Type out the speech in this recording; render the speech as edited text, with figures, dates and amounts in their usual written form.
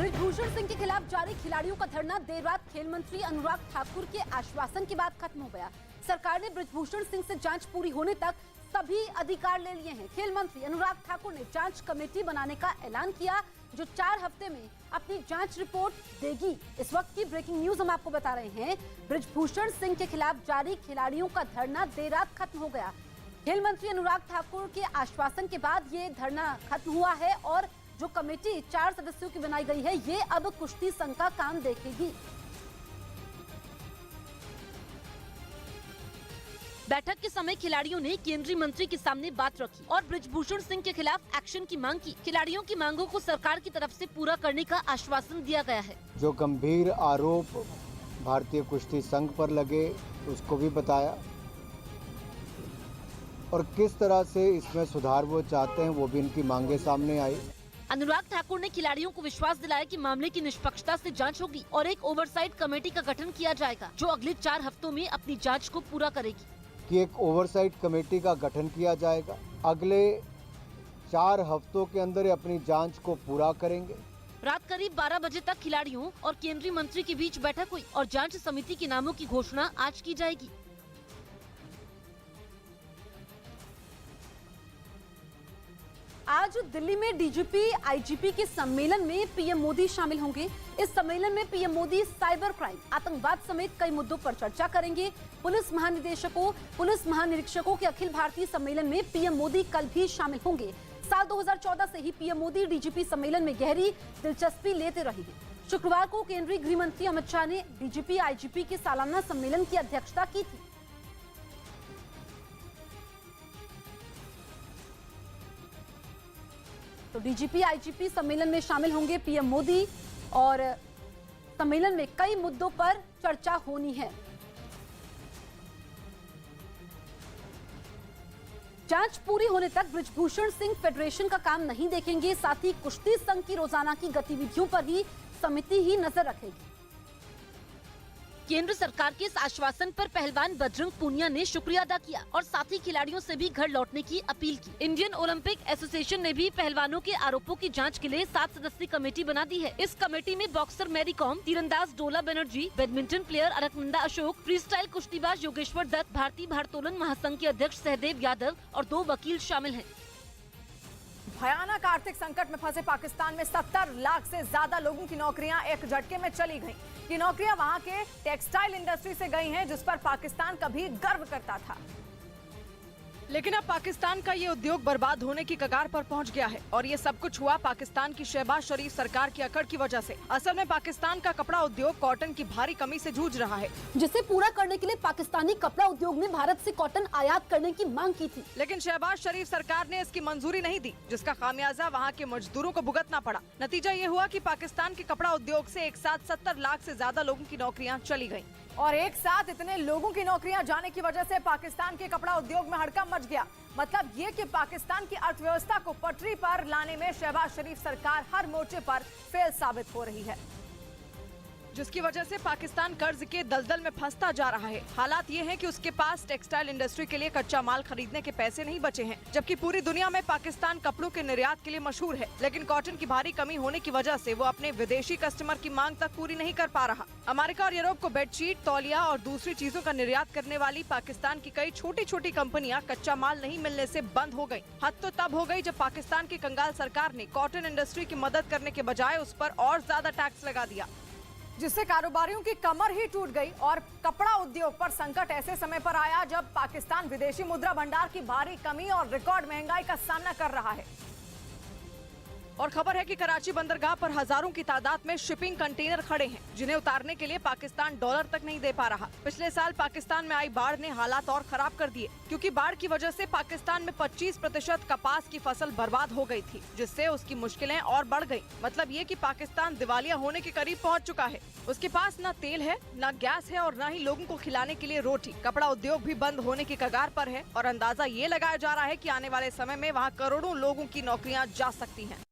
बृजभूषण सिंह के खिलाफ जारी खिलाड़ियों का धरना देर रात खेल मंत्री अनुराग ठाकुर के आश्वासन के बाद खत्म हो गया। सरकार ने बृजभूषण सिंह से जांच पूरी होने तक सभी अधिकार ले लिए हैं। खेल मंत्री अनुराग ठाकुर ने जांच कमेटी बनाने का ऐलान किया, जो 4 हफ्ते में अपनी जांच रिपोर्ट देगी। इस वक्त की ब्रेकिंग न्यूज हम आपको बता रहे हैं। बृजभूषण सिंह के खिलाफ जारी खिलाड़ियों का धरना देर रात खत्म हो गया। खेल मंत्री अनुराग ठाकुर के आश्वासन के बाद ये धरना खत्म हुआ है और जो कमेटी 4 सदस्यों की बनाई गई है, ये अब कुश्ती संघ का काम देखेगी। बैठक के समय खिलाड़ियों ने केंद्रीय मंत्री के सामने बात रखी और बृजभूषण सिंह के खिलाफ एक्शन की मांग की। खिलाड़ियों की मांगों को सरकार की तरफ से पूरा करने का आश्वासन दिया गया है। जो गंभीर आरोप भारतीय कुश्ती संघ पर लगे, उसको भी बताया और किस तरह से इसमें सुधार वो चाहते हैं, वो भी इनकी मांगे सामने आई। अनुराग ठाकुर ने खिलाड़ियों को विश्वास दिलाया कि मामले की निष्पक्षता से जांच होगी और एक ओवरसाइट कमेटी का गठन किया जाएगा, जो अगले 4 हफ्तों में अपनी जांच को पूरा करेगी। कि एक ओवरसाइट कमेटी का गठन किया जाएगा, अगले 4 हफ्तों के अंदर अपनी जांच को पूरा करेंगे। रात करीब 12 बजे तक खिलाड़ियों और केंद्रीय मंत्री के बीच बैठक हुई और जांच समिति के नामों की घोषणा आज की जाएगी। आज दिल्ली में डीजीपी आईजीपी के सम्मेलन में पीएम मोदी शामिल होंगे। इस सम्मेलन में पीएम मोदी साइबर क्राइम, आतंकवाद समेत कई मुद्दों पर चर्चा करेंगे। पुलिस महानिरीक्षकों के अखिल भारतीय सम्मेलन में पीएम मोदी कल भी शामिल होंगे। साल 2014 से ही पीएम मोदी डीजीपी सम्मेलन में गहरी दिलचस्पी लेते रहे हैं। शुक्रवार को केंद्रीय गृह मंत्री अमित शाह ने डीजीपी आईजीपी के सालाना सम्मेलन की अध्यक्षता की थी। तो डीजीपी आईजीपी सम्मेलन में शामिल होंगे पीएम मोदी और सम्मेलन में कई मुद्दों पर चर्चा होनी है। जांच पूरी होने तक बृजभूषण सिंह फेडरेशन का काम नहीं देखेंगे, साथ ही कुश्ती संघ की रोजाना की गतिविधियों पर ही समिति ही नजर रखेगी। केंद्र सरकार के इस आश्वासन पर पहलवान बजरंग पूनिया ने शुक्रिया अदा किया और साथ ही खिलाड़ियों से भी घर लौटने की अपील की। इंडियन ओलंपिक एसोसिएशन ने भी पहलवानों के आरोपों की जांच के लिए 7 सदस्यीय कमेटी बना दी है। इस कमेटी में बॉक्सर मैरी कॉम, तीरंदाज Dola Banerjee, badminton player Alaknanda Ashok, freestyle कुश्तीबाज योगेश्वर दत्त, भारतीय भारोत्तोलन महासंघ के अध्यक्ष सहदेव यादव और 2 वकील शामिल हैं। भयानक आर्थिक संकट में फंसे पाकिस्तान में 70 लाख से ज्यादा लोगों की नौकरियां एक झटके में चली गईं। ये नौकरियां वहां के टेक्सटाइल इंडस्ट्री से गई हैं, जिस पर पाकिस्तान कभी गर्व करता था। लेकिन अब पाकिस्तान का ये उद्योग बर्बाद होने की कगार पर पहुंच गया है और ये सब कुछ हुआ पाकिस्तान की शहबाज शरीफ सरकार की अकड़ की वजह से। असल में पाकिस्तान का कपड़ा उद्योग कॉटन की भारी कमी से जूझ रहा है, जिसे पूरा करने के लिए पाकिस्तानी कपड़ा उद्योग ने भारत से कॉटन आयात करने की मांग की थी। लेकिन शहबाज शरीफ सरकार ने इसकी मंजूरी नहीं दी, जिसका खामियाजा वहाँ के मजदूरों को भुगतना पड़ा। नतीजा ये हुआ कि पाकिस्तान के कपड़ा उद्योग से एक साथ 70 लाख से ज्यादा लोगों की नौकरियाँ चली गयी और एक साथ इतने लोगों की नौकरियां जाने की वजह से पाकिस्तान के कपड़ा उद्योग में हड़कंप मच गया। मतलब ये कि पाकिस्तान की अर्थव्यवस्था को पटरी पर लाने में शहबाज शरीफ सरकार हर मोर्चे पर फेल साबित हो रही है, जिसकी वजह से पाकिस्तान कर्ज के दलदल में फंसता जा रहा है। हालात ये हैं कि उसके पास टेक्सटाइल इंडस्ट्री के लिए कच्चा माल खरीदने के पैसे नहीं बचे हैं, जबकि पूरी दुनिया में पाकिस्तान कपड़ों के निर्यात के लिए मशहूर है। लेकिन कॉटन की भारी कमी होने की वजह से वो अपने विदेशी कस्टमर की मांग तक पूरी नहीं कर पा रहा। अमेरिका और यूरोप को बेडशीट, तौलिया और दूसरी चीजों का निर्यात करने वाली पाकिस्तान की कई छोटी छोटी कंपनियां कच्चा माल नहीं मिलने से बंद हो गयी। हद तो तब हो गयी जब पाकिस्तान की कंगाल सरकार ने कॉटन इंडस्ट्री की मदद करने के बजाय उस पर और ज्यादा टैक्स लगा दिया, जिससे कारोबारियों की कमर ही टूट गई। और कपड़ा उद्योग पर संकट ऐसे समय पर आया जब पाकिस्तान विदेशी मुद्रा भंडार की भारी कमी और रिकॉर्ड महंगाई का सामना कर रहा है। और खबर है कि कराची बंदरगाह पर हजारों की तादाद में शिपिंग कंटेनर खड़े हैं, जिन्हें उतारने के लिए पाकिस्तान डॉलर तक नहीं दे पा रहा। पिछले साल पाकिस्तान में आई बाढ़ ने हालात और खराब कर दिए, क्योंकि बाढ़ की वजह से पाकिस्तान में 25% कपास की फसल बर्बाद हो गई थी, जिससे उसकी मुश्किलें और बढ़ गयी। मतलब ये कि पाकिस्तान दिवालिया होने के करीब पहुँच चुका है। उसके पास न तेल है, न गैस है और न ही लोगों को खिलाने के लिए रोटी। कपड़ा उद्योग भी बंद होने की कगार पर है और अंदाजा ये लगाया जा रहा है कि आने वाले समय में वहाँ करोड़ों लोगों की नौकरियाँ जा सकती हैं।